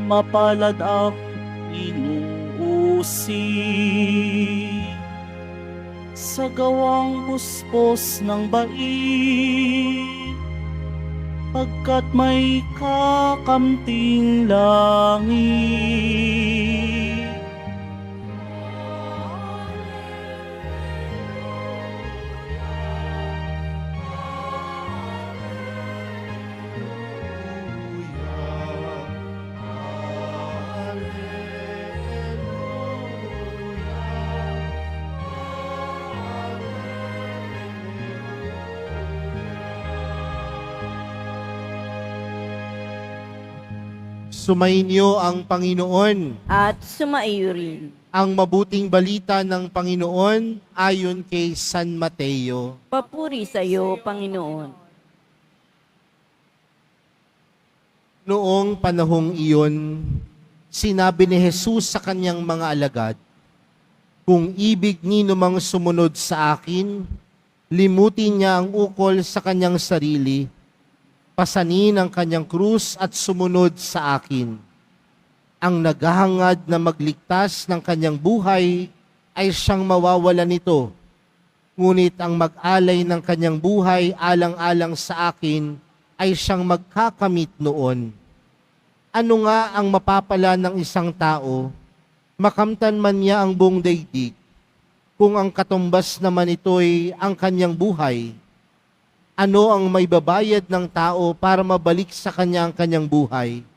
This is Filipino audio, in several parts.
mapalad ang inuusig sa gawang puspos ng bait, pagkat may kakamting langit. Sumainyo ang Panginoon. At sumaiyo rin. Ang mabuting balita ng Panginoon ayon kay San Mateo. Papuri sa iyo, Panginoon. Noong panahong iyon, sinabi ni Jesus sa kanyang mga alagad, "Kung ibig nino mang sumunod sa akin, limutin niya ang ukol sa kanyang sarili, pasanin ang kanyang krus at sumunod sa akin. Ang naghahangad na magligtas ng kanyang buhay ay siyang mawawalan nito. Ngunit ang mag-alay ng kanyang buhay alang-alang sa akin ay siyang magkakamit noon. Ano nga ang mapapala ng isang tao, makamtan man niya ang buong daigdig, kung ang katumbas naman ito'y ang kanyang buhay? Ano ang may babayad ng tao para mabalik sa kanya ang kanyang buhay?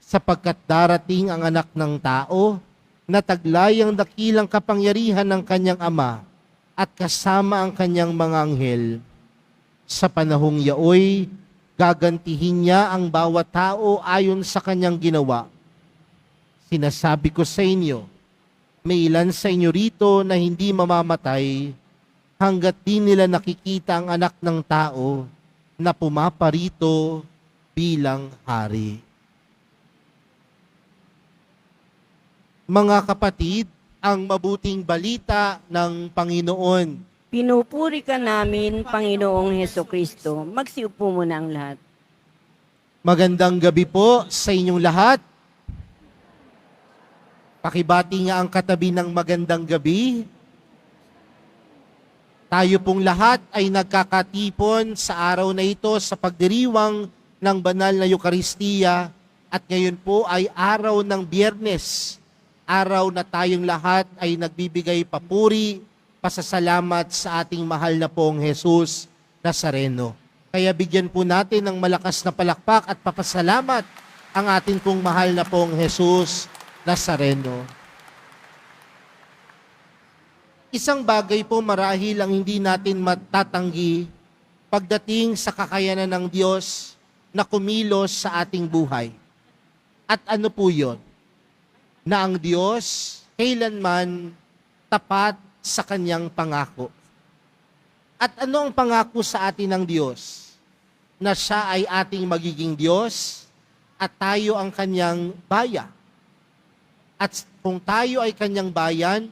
Sapagkat darating ang anak ng tao na taglay ang dakilang kapangyarihan ng kanyang ama at kasama ang kanyang mga anghel. Sa panahong yaoy, gagantihin niya ang bawat tao ayon sa kanyang ginawa. Sinasabi ko sa inyo, may ilan sa inyo rito na hindi mamamatay hanggat di nila nakikita ang anak ng tao na pumaparito bilang hari." Mga kapatid, ang mabuting balita ng Panginoon. Pinupuri ka namin, Panginoong Hesukristo. Magsiupo muna ang lahat. Magandang gabi po sa inyong lahat. Pakibati nga ang katabi ng magandang gabi. Tayo pong lahat ay nagkakatipon sa araw na ito sa pagdiriwang ng banal na Eukaristiya at ngayon po ay araw ng Biyernes, araw na tayong lahat ay nagbibigay papuri, pasasalamat sa ating mahal na pong Jesus Nazareno. Kaya bigyan po natin ng malakas na palakpak at papasalamat ang ating pong mahal na pong Jesus Nazareno. Isang bagay po marahil ang hindi natin matatanggi pagdating sa kakayanan ng Diyos na kumilos sa ating buhay. At ano po yun? Na ang Diyos kailanman tapat sa kanyang pangako. At ano ang pangako sa atin ng Diyos? Na siya ay ating magiging Diyos at tayo ang kanyang bayan. At kung tayo ay kanyang bayan,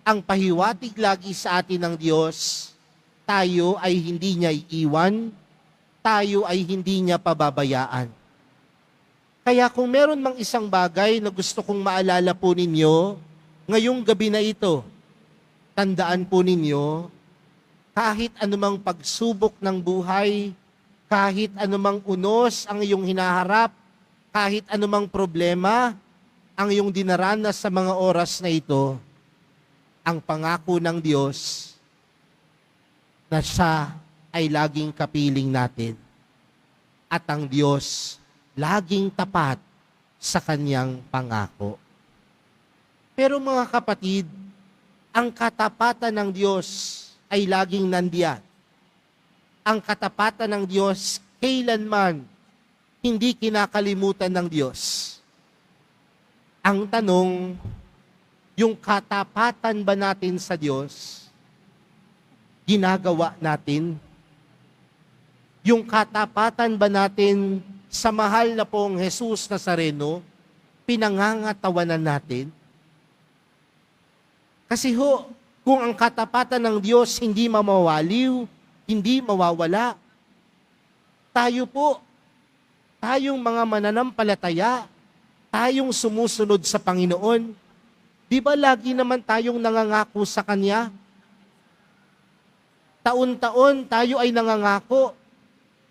ang pahiwatig lagi sa atin ng Diyos, tayo ay hindi niya iiwan, tayo ay hindi niya pababayaan. Kaya kung meron mang isang bagay na gusto kong maalala po ninyo, ngayong gabi na ito, tandaan po ninyo, kahit anumang pagsubok ng buhay, kahit anumang unos ang iyong hinaharap, kahit anumang problema ang iyong dinaranas sa mga oras na ito, ang pangako ng Diyos na siya ay laging kapiling natin. At ang Diyos laging tapat sa kanyang pangako. Pero mga kapatid, ang katapatan ng Diyos ay laging nandiyan. Ang katapatan ng Diyos kailanman hindi kinakalimutan ng Diyos. Ang tanong, yung katapatan ba natin sa Diyos, ginagawa natin? Yung katapatan ba natin sa mahal na pong Jesus Nazareno, pinangangatawanan natin? Kasi kung ang katapatan ng Diyos hindi mamawaliw, hindi mawawala, tayo po, tayong mga mananampalataya, tayong sumusunod sa Panginoon, di ba lagi naman tayong nangangako sa Kanya? Taon-taon tayo ay nangangako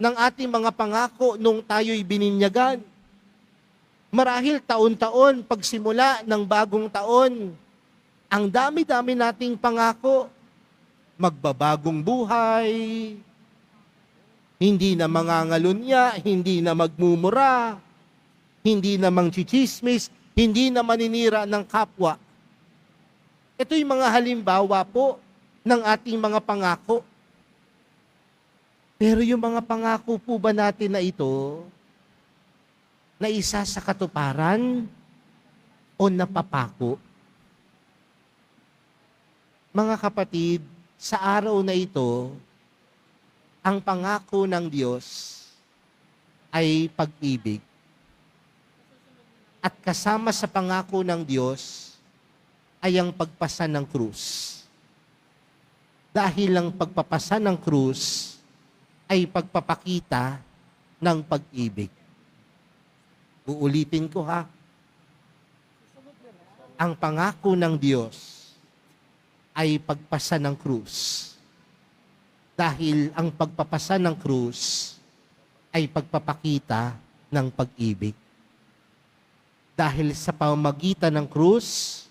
ng ating mga pangako nung tayo'y bininyagan. Marahil taon-taon, pagsimula ng bagong taon, ang dami-dami nating pangako. Magbabagong buhay, hindi na mangangalunya, hindi na magmumura, hindi na mangchichismis, hindi na maninira ng kapwa. Ito'y mga halimbawa po ng ating mga pangako. Pero yung mga pangako po ba natin na ito, na isa sa katuparan o napapako? Mga kapatid, sa araw na ito, ang pangako ng Diyos ay pag-ibig. At kasama sa pangako ng Diyos ay ang pagpasa ng krus. Dahil ang pagpapasa ng krus ay pagpapakita ng pag-ibig. Uulitin ko ha. Ang pangako ng Diyos ay pagpasa ng krus. Dahil ang pagpapasa ng krus ay pagpapakita ng pag-ibig. Dahil sa pamamagitan ng krus,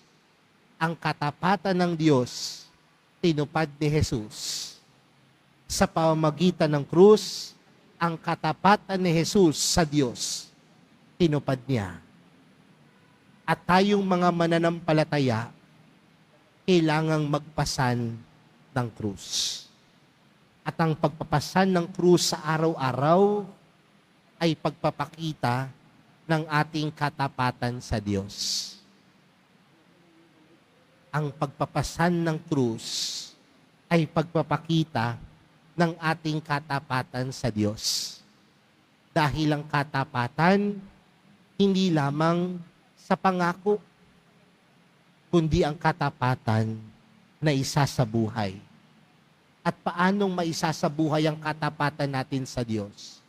ang katapatan ng Diyos tinupad ni Jesus. Sa pamamagitan ng krus, ang katapatan ni Jesus sa Diyos tinupad niya. At tayong mga mananampalataya, kailangang magpasan ng krus. At ang pagpapasan ng krus sa araw-araw ay pagpapakita ng ating katapatan sa Diyos. Ang pagpapasan ng krus ay pagpapakita ng ating katapatan sa Diyos. Dahil ang katapatan, hindi lamang sa pangako, kundi ang katapatan na isa sa buhay. At paanong maisasabuhay ang katapatan natin sa Diyos?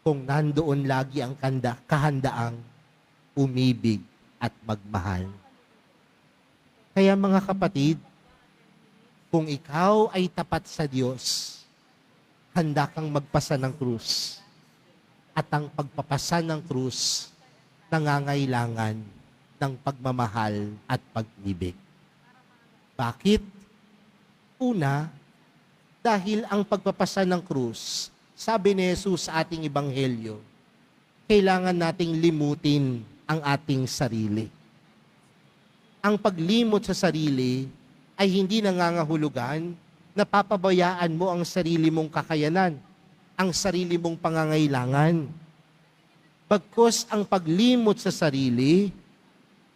Kung nandoon lagi ang kahandaang umibig at magmahal. Kaya mga kapatid, kung ikaw ay tapat sa Diyos, handa kang magpasa ng krus. At ang pagpapasa ng krus, nangangailangan ng pagmamahal at pag-ibig. Bakit? Una, dahil ang pagpapasa ng krus, sabi ni Jesus sa ating ebanghelyo, kailangan nating limutin ang ating sarili. Ang paglimot sa sarili ay hindi nangangahulugan na papabayaan mo ang sarili mong kakayanan, ang sarili mong pangangailangan. Bagkus ang paglimot sa sarili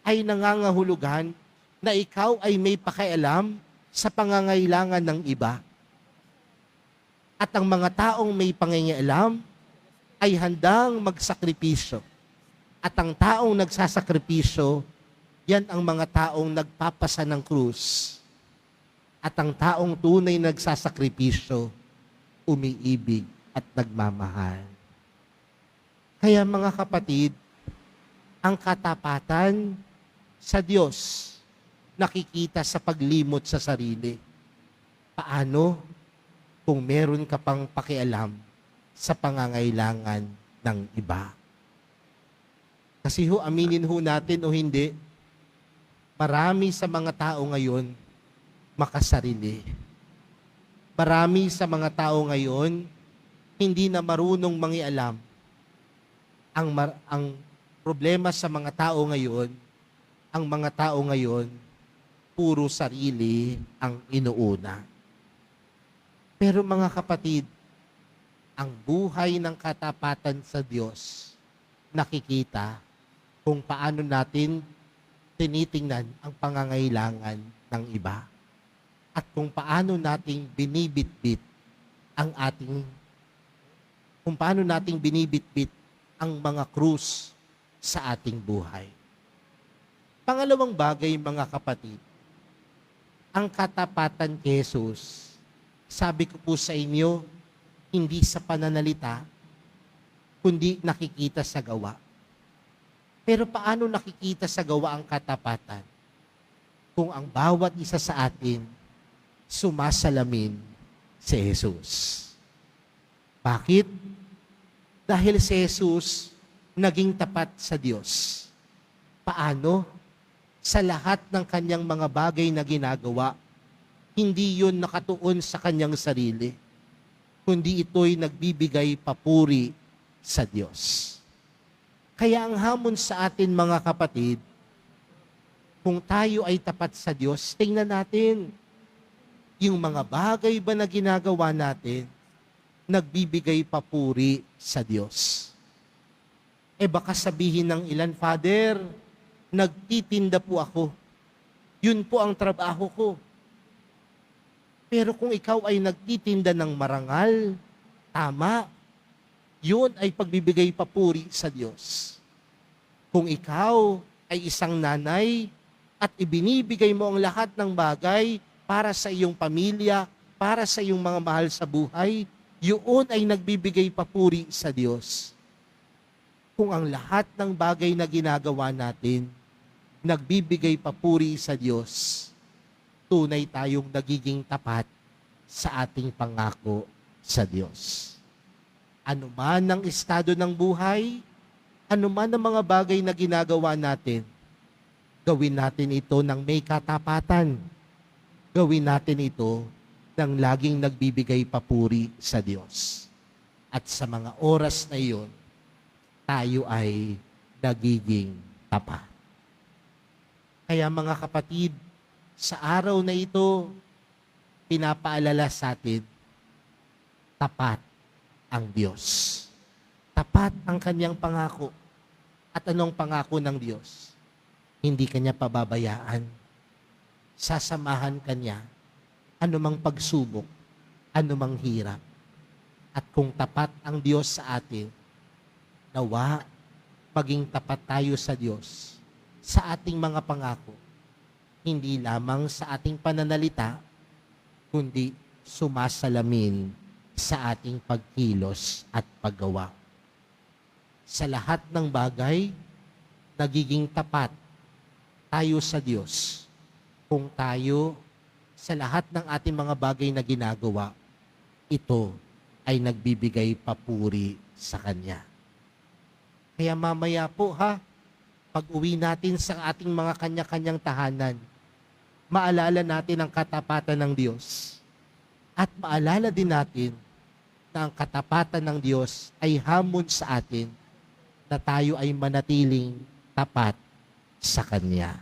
ay nangangahulugan na ikaw ay may pakialam sa pangangailangan ng iba. At ang mga taong may pangangailangan ay handang magsakripisyo. At ang taong nagsasakripisyo, yan ang mga taong nagpapasa ng krus. At ang taong tunay nagsasakripisyo, umiibig at nagmamahal. Kaya mga kapatid, ang katapatan sa Diyos nakikita sa paglimot sa sarili. Paano kung meron ka pang pakialam sa pangangailangan ng iba? Kasi aminin natin o hindi, marami sa mga tao ngayon makasarili. Marami sa mga tao ngayon hindi na marunong mangialam. Ang problema sa mga tao ngayon, ang mga tao ngayon, puro sarili ang inuuna. Pero mga kapatid, ang buhay ng katapatan sa Diyos, nakikita kung paano natin tinitingnan ang pangangailangan ng iba. At kung paano nating binibitbit ang ang mga krus sa ating buhay. Pangalawang bagay, mga kapatid, ang katapatan kay Jesus, sabi ko po sa inyo, hindi sa pananalita, kundi nakikita sa gawa. Pero paano nakikita sa gawa ang katapatan? Kung ang bawat isa sa atin sumasalamin si Jesus. Bakit? Dahil si Jesus naging tapat sa Diyos. Paano? Sa lahat ng kanyang mga bagay na ginagawa, hindi yun nakatuon sa kanyang sarili, kundi ito'y nagbibigay papuri sa Diyos. Kaya ang hamon sa atin mga kapatid, kung tayo ay tapat sa Diyos, tingnan natin, yung mga bagay ba na ginagawa natin, nagbibigay papuri sa Diyos. Baka sabihin ng ilan, Father, nagtitinda po ako. Yun po ang trabaho ko. Pero kung ikaw ay nagtitinda ng marangal, tama, yun ay pagbibigay papuri sa Diyos. Kung ikaw ay isang nanay at ibinibigay mo ang lahat ng bagay para sa iyong pamilya, para sa iyong mga mahal sa buhay, yun ay nagbibigay papuri sa Diyos. Kung ang lahat ng bagay na ginagawa natin, nagbibigay papuri sa Diyos, tunay tayong nagiging tapat sa ating pangako sa Diyos. Ano man ang estado ng buhay, ano man ang mga bagay na ginagawa natin, gawin natin ito ng may katapatan. Gawin natin ito ng laging nagbibigay papuri sa Diyos. At sa mga oras na iyon, tayo ay nagiging tapat. Kaya mga kapatid, sa araw na ito, pinapaalala sa atin, tapat ang Diyos. Tapat ang kanyang pangako. At anong pangako ng Diyos? Hindi kanya pababayaan. Sasamahan kanya anumang pagsubok, anumang hirap. At kung tapat ang Diyos sa atin, nawa maging tapat tayo sa Diyos sa ating mga pangako. Hindi lamang sa ating pananalita, kundi sumasalamin sa ating pagkilos at paggawa. Sa lahat ng bagay, nagiging tapat tayo sa Diyos kung tayo sa lahat ng ating mga bagay na ginagawa, ito ay nagbibigay papuri sa Kanya. Kaya mamaya po pag uwi natin sa ating mga kanya-kanyang tahanan, maalala natin ang katapatan ng Diyos. At maalala din natin na ang katapatan ng Diyos ay hamon sa atin na tayo ay manatiling tapat sa Kanya.